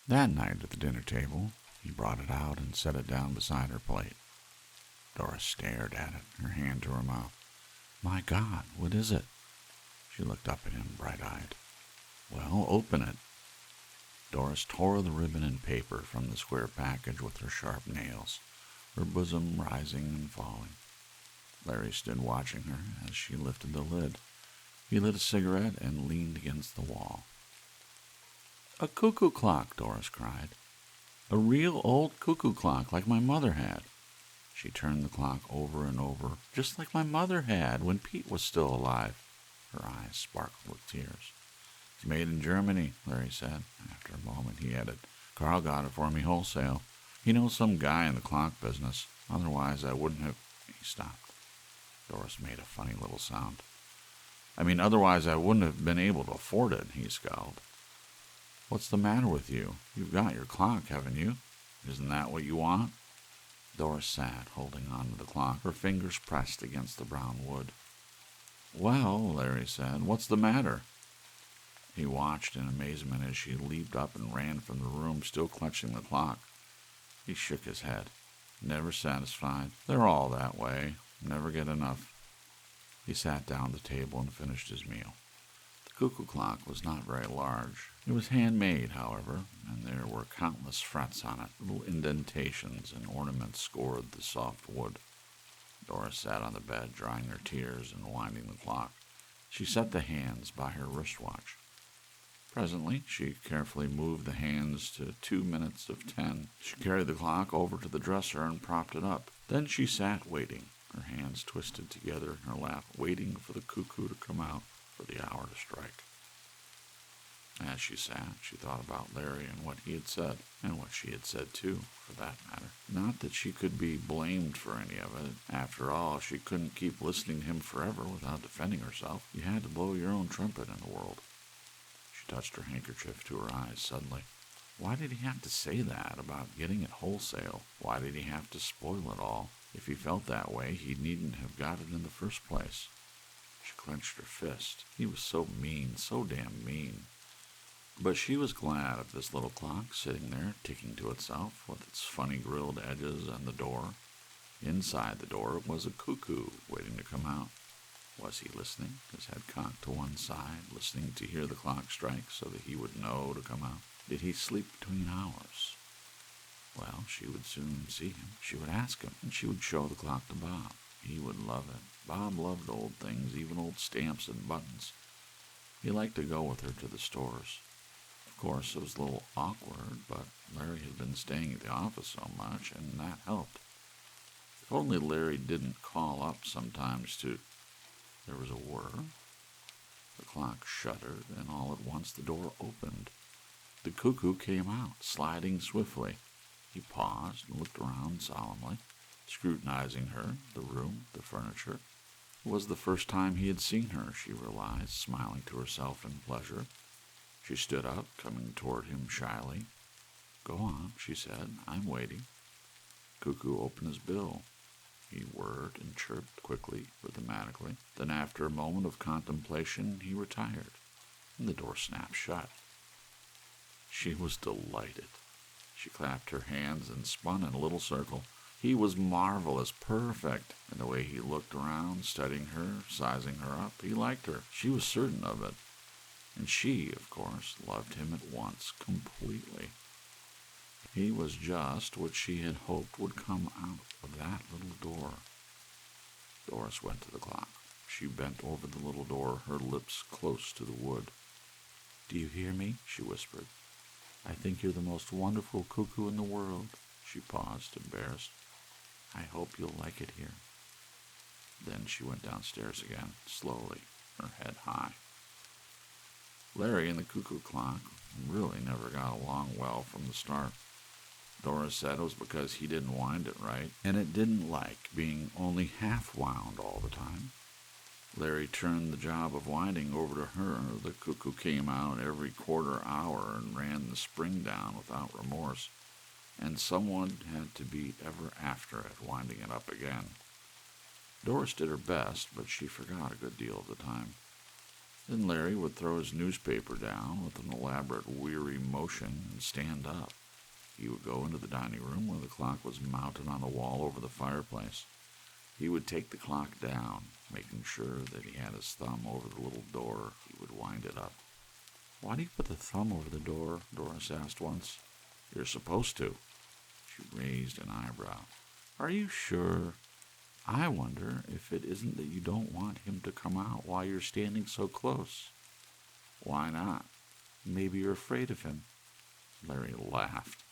That night at the dinner table, he brought it out and set it down beside her plate. Doris stared at it, her hand to her mouth. "My God, what is it?" She looked up at him, bright-eyed. "Well, open it." Doris tore the ribbon and paper from the square package with her sharp nails, her bosom rising and falling. Larry stood watching her as she lifted the lid. He lit a cigarette and leaned against the wall. "A cuckoo clock," Doris cried. "A real old cuckoo clock like my mother had." She turned the clock over and over, just like my mother had when Pete was still alive. Her eyes sparkled with tears. "It's made in Germany," Larry said. After a moment, he added, "Carl got it for me wholesale. He knows some guy in the clock business. Otherwise, I wouldn't have—" He stopped. Doris made a funny little sound. Otherwise I wouldn't have been able to afford it," he scowled. "What's the matter with you? You've got your clock, haven't you? Isn't that what you want?" Doris sat, holding on to the clock, her fingers pressed against the brown wood. "Well," Larry said, "what's the matter?" He watched in amazement as she leaped up and ran from the room, still clutching the clock. He shook his head. "Never satisfied. They're all that way. Never get enough." He sat down at the table and finished his meal. The cuckoo clock was not very large. It was handmade, however, and there were countless frets on it. Little indentations and ornaments scored the soft wood. Doris sat on the bed, drying her tears and winding the clock. She set the hands by her wristwatch. Presently, she carefully moved the hands to 2 minutes of 10. She carried the clock over to the dresser and propped it up. Then she sat waiting, her hands twisted together in her lap, waiting for the cuckoo to come out, for the hour to strike. As she sat, she thought about Larry and what he had said, and what she had said too, for that matter. Not that she could be blamed for any of it. After all, she couldn't keep listening to him forever without defending herself. You had to blow your own trumpet in the world. She touched her handkerchief to her eyes suddenly. Why did he have to say that about getting it wholesale? Why did he have to spoil it all? If he felt that way, he needn't have got it in the first place. She clenched her fist. He was so mean, so damn mean. But she was glad of this little clock sitting there, ticking to itself, with its funny grilled edges and the door. Inside the door was a cuckoo waiting to come out. Was he listening, his head cocked to one side, listening to hear the clock strike so that he would know to come out? Did he sleep between hours? Well, she would soon see him. She would ask him, and she would show the clock to Bob. He would love it. Bob loved old things, even old stamps and buttons. He liked to go with her to the stores. Of course, it was a little awkward, but Larry had been staying at the office so much, and that helped. If only Larry didn't call up sometimes to... There was a whir. The clock shuddered, and all at once the door opened. The cuckoo came out, sliding swiftly. He paused and looked around solemnly, scrutinizing her, the room, the furniture. It was the first time he had seen her, she realized, smiling to herself in pleasure. She stood up, coming toward him shyly. "Go on," she said. "I'm waiting." Cuckoo opened his bill. He whirred and chirped quickly, rhythmically. Then, after a moment of contemplation, he retired, and the door snapped shut. She was delighted. She clapped her hands and spun in a little circle. He was marvelous, perfect, in the way he looked around, studying her, sizing her up. He liked her. She was certain of it. And she, of course, loved him at once, completely. He was just what she had hoped would come out of that little door. Doris went to the clock. She bent over the little door, her lips close to the wood. "Do you hear me?" she whispered. "I think you're the most wonderful cuckoo in the world." She paused, embarrassed. "I hope you'll like it here." Then she went downstairs again, slowly, her head high. Larry and the cuckoo clock really never got along well from the start. Doris said it was because he didn't wind it right, and it didn't like being only half wound all the time. Larry turned the job of winding over to her. The cuckoo came out every quarter hour and ran the spring down without remorse, and someone had to be ever after it, winding it up again. Doris did her best, but she forgot a good deal of the time. Then Larry would throw his newspaper down with an elaborate weary motion and stand up. He would go into the dining room where the clock was mounted on the wall over the fireplace. He would take the clock down, making sure that he had his thumb over the little door. He would wind it up. "Why do you put the thumb over the door?" Doris asked once. "You're supposed to." She raised an eyebrow. "Are you sure? I wonder if it isn't that you don't want him to come out while you're standing so close." "Why not?" "Maybe you're afraid of him." Larry laughed.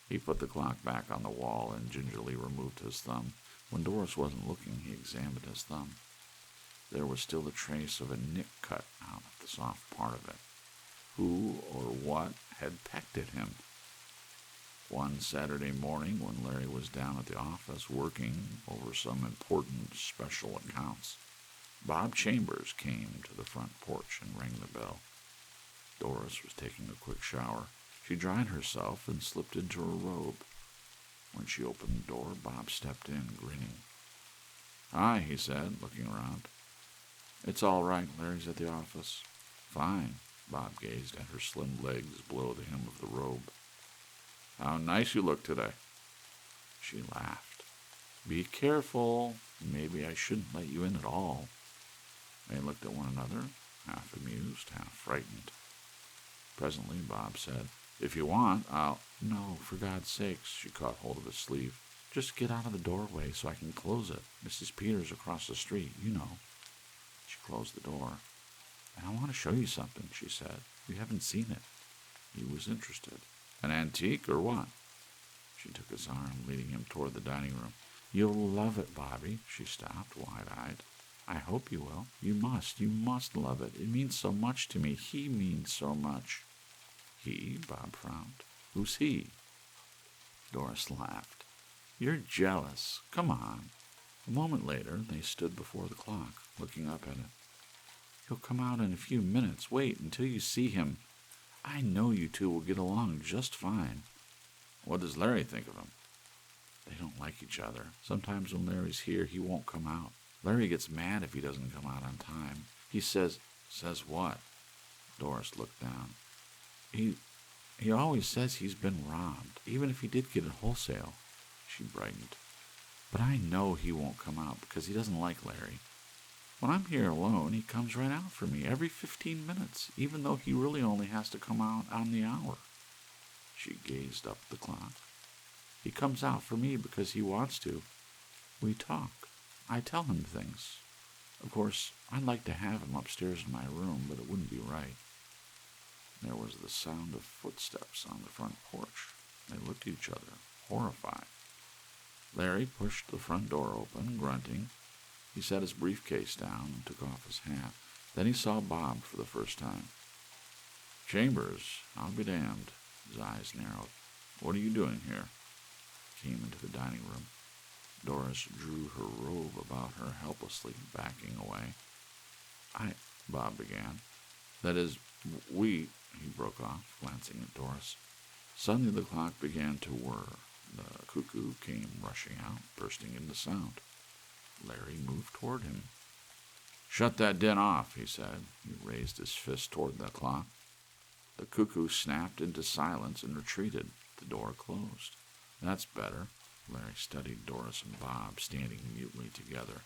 He put the clock back on the wall and gingerly removed his thumb. When Doris wasn't looking, he examined his thumb. There was still a trace of a nick cut out of the soft part of it. Who or what had pecked at him? One Saturday morning, when Larry was down at the office working over some important special accounts, Bob Chambers came to the front porch and rang the bell. Doris was taking a quick shower. She dried herself and slipped into her robe. When she opened the door, Bob stepped in, grinning. "Hi," he said, looking around. "It's all right. Larry's at the office." "Fine." Bob gazed at her slim legs below the hem of the robe. "How nice you look today." She laughed. "Be careful. Maybe I shouldn't let you in at all." They looked at one another, half amused, half frightened. Presently Bob said, "If you want, I'll—" "No, for God's sakes." She caught hold of his sleeve. "Just get out of the doorway so I can close it. Mrs. Peters across the street, you know." She closed the door. "And I want to show you something," she said. "You haven't seen it." He was interested. "An antique or what?" She took his arm, leading him toward the dining room. "You'll love it, Bobby." She stopped, wide-eyed. "I hope you will. You must love it. It means so much to me. He means so much." "He?" Bob frowned. "Who's he?" Doris laughed. "You're jealous. Come on." A moment later, they stood before the clock, looking up at it. "He'll come out in a few minutes. Wait until you see him. I know you two will get along just fine." "What does Larry think of him?" "They don't like each other. Sometimes when Larry's here, he won't come out. Larry gets mad if he doesn't come out on time. He says—" "Says what?" Doris looked down. He always says he's been robbed, even if he did get it wholesale." She brightened. "But I know he won't come out because he doesn't like Larry. When I'm here alone, he comes right out for me every 15 minutes, even though he really only has to come out on the hour." She gazed up at the clock. "He comes out for me because he wants to. We talk. I tell him things. Of course, I'd like to have him upstairs in my room, but it wouldn't be right." There was the sound of footsteps on the front porch. They looked at each other, horrified. Larry pushed the front door open, grunting. He set his briefcase down and took off his hat. Then he saw Bob for the first time. "Chambers, I'll be damned." His eyes narrowed. "What are you doing here?" He came into the dining room. Doris drew her robe about her helplessly, backing away. Bob began. "That is, we—" he broke off, glancing at Doris. Suddenly the clock began to whir. The cuckoo came rushing out, bursting into sound. Larry moved toward him. "Shut that den off," he said. He raised his fist toward the clock. The cuckoo snapped into silence and retreated. The door closed. "That's better." Larry studied Doris and Bob, standing mutely together.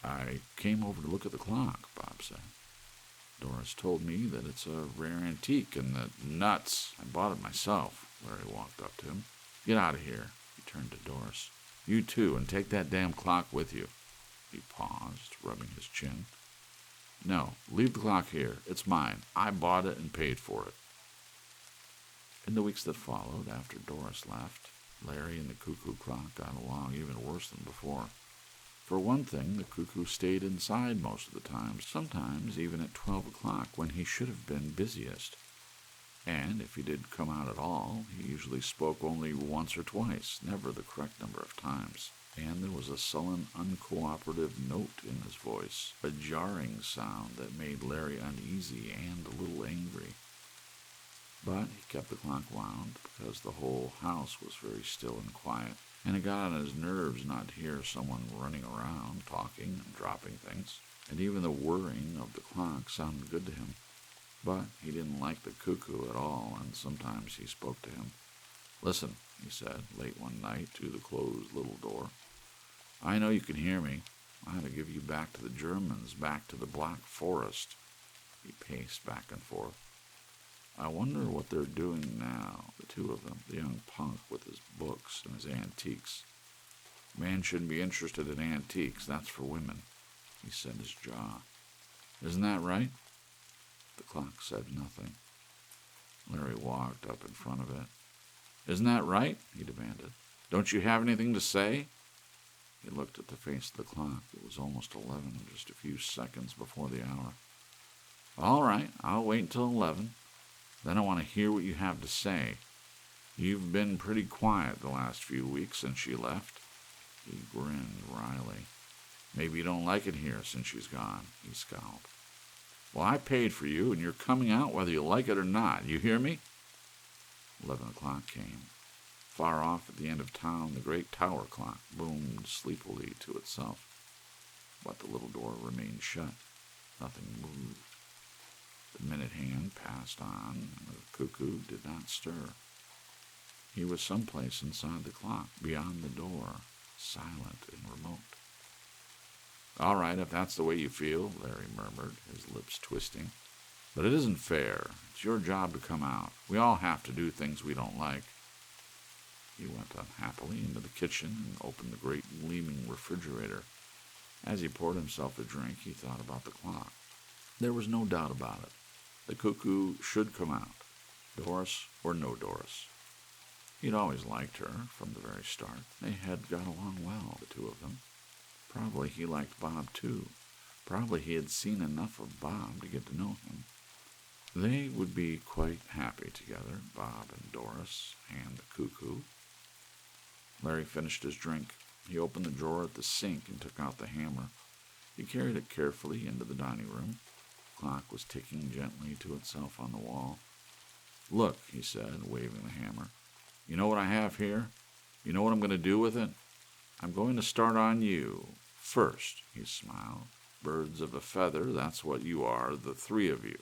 "I came over to look at the clock," Bob said. "Doris told me that it's a rare antique and that—" "Nuts! I bought it myself." Larry walked up to him. "Get out of here." He turned to Doris. "You too, and take that damn clock with you." He paused, rubbing his chin. "No, leave the clock here. It's mine. I bought it and paid for it." In the weeks that followed, after Doris left, Larry and the cuckoo clock got along even worse than before. For one thing, the cuckoo stayed inside most of the time, sometimes even at 12 o'clock when he should have been busiest. And if he did come out at all, he usually spoke only once or twice, never the correct number of times. And there was a sullen, uncooperative note in his voice, a jarring sound that made Larry uneasy and a little angry. But he kept the clock wound because the whole house was very still and quiet, and it got on his nerves not to hear someone running around, talking and dropping things. and even the whirring of the clock sounded good to him. But he didn't like the cuckoo at all, and sometimes he spoke to him. "Listen," he said late one night to the closed little door. "I know you can hear me. I ought to give you back to the Germans, back to the Black Forest." He paced back and forth. "I wonder what they're doing now, the two of them, the young punk with his books and his antiques. Man shouldn't be interested in antiques, that's for women." He set his jaw. "Isn't that right?" The clock said nothing. Larry walked up in front of it. "Isn't that right?" he demanded. "Don't you have anything to say?" He looked at the face of the clock. It was almost 11, just a few seconds before the hour. "All right, I'll wait until 11. Then I want to hear what you have to say. You've been pretty quiet the last few weeks since she left." He grinned wryly. "Maybe you don't like it here since she's gone," he scowled. "Well, I paid for you, and you're coming out whether you like it or not. You hear me?" 11 o'clock came. Far off at the end of town, the great tower clock boomed sleepily to itself. But the little door remained shut. Nothing moved. The minute hand passed on, and the cuckoo did not stir. He was someplace inside the clock, beyond the door, silent and remote. "All right, if that's the way you feel," Larry murmured, his lips twisting. "But it isn't fair. It's your job to come out. We all have to do things we don't like." He went unhappily into the kitchen and opened the great gleaming refrigerator. As he poured himself a drink, he thought about the clock. There was no doubt about it. The cuckoo should come out, Doris or no Doris. He'd always liked her from the very start. They had got along well, the two of them. Probably he liked Bob, too. Probably he had seen enough of Bob to get to know him. They would be quite happy together, Bob and Doris and the cuckoo. Larry finished his drink. He opened the drawer at the sink and took out the hammer. He carried it carefully into the dining room. The clock was ticking gently to itself on the wall. "Look," he said, waving the hammer. "You know what I have here? You know what I'm going to do with it? I'm going to start on you. First," he smiled. "Birds of a feather, that's what you are, the three of you."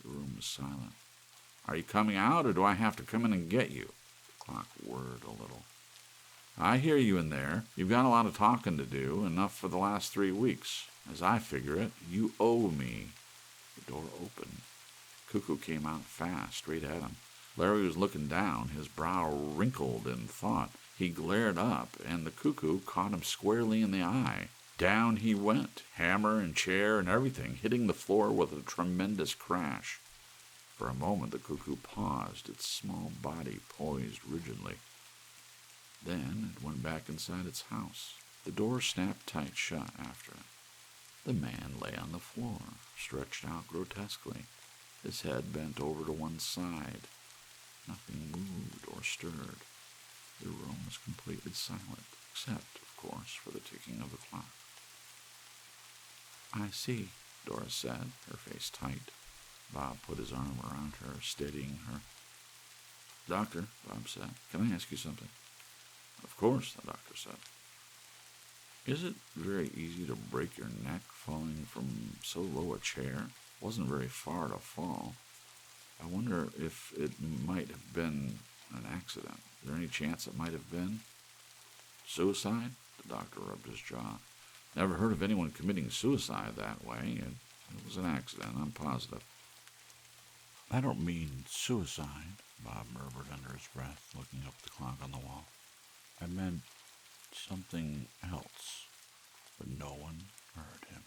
The room was silent. "Are you coming out, or do I have to come in and get you?" The clock whirred a little. "I hear you in there. You've got a lot of talking to do, enough for the last 3 weeks. As I figure it, you owe me." The door opened. Cuckoo came out fast, straight at him. Larry was looking down, his brow wrinkled in thought. He glared up, and the cuckoo caught him squarely in the eye. Down he went, hammer and chair and everything, hitting the floor with a tremendous crash. For a moment the cuckoo paused, its small body poised rigidly. Then it went back inside its house. The door snapped tight shut after it. The man lay on the floor, stretched out grotesquely, his head bent over to one side. Nothing moved or stirred. The room was completely silent, except, of course, for the ticking of the clock. "I see," Doris said, her face tight. Bob put his arm around her, steadying her. "Doctor," Bob said, "can I ask you something?" "Of course," the doctor said. "Is it very easy to break your neck falling from so low a chair? It wasn't very far to fall. I wonder if it might have been an accident. Is there any chance it might have been suicide?" The doctor rubbed his jaw. "Never heard of anyone committing suicide that way. It was an accident, I'm positive." "I don't mean suicide," Bob murmured under his breath, looking up at the clock on the wall. "I meant something else." But no one heard him.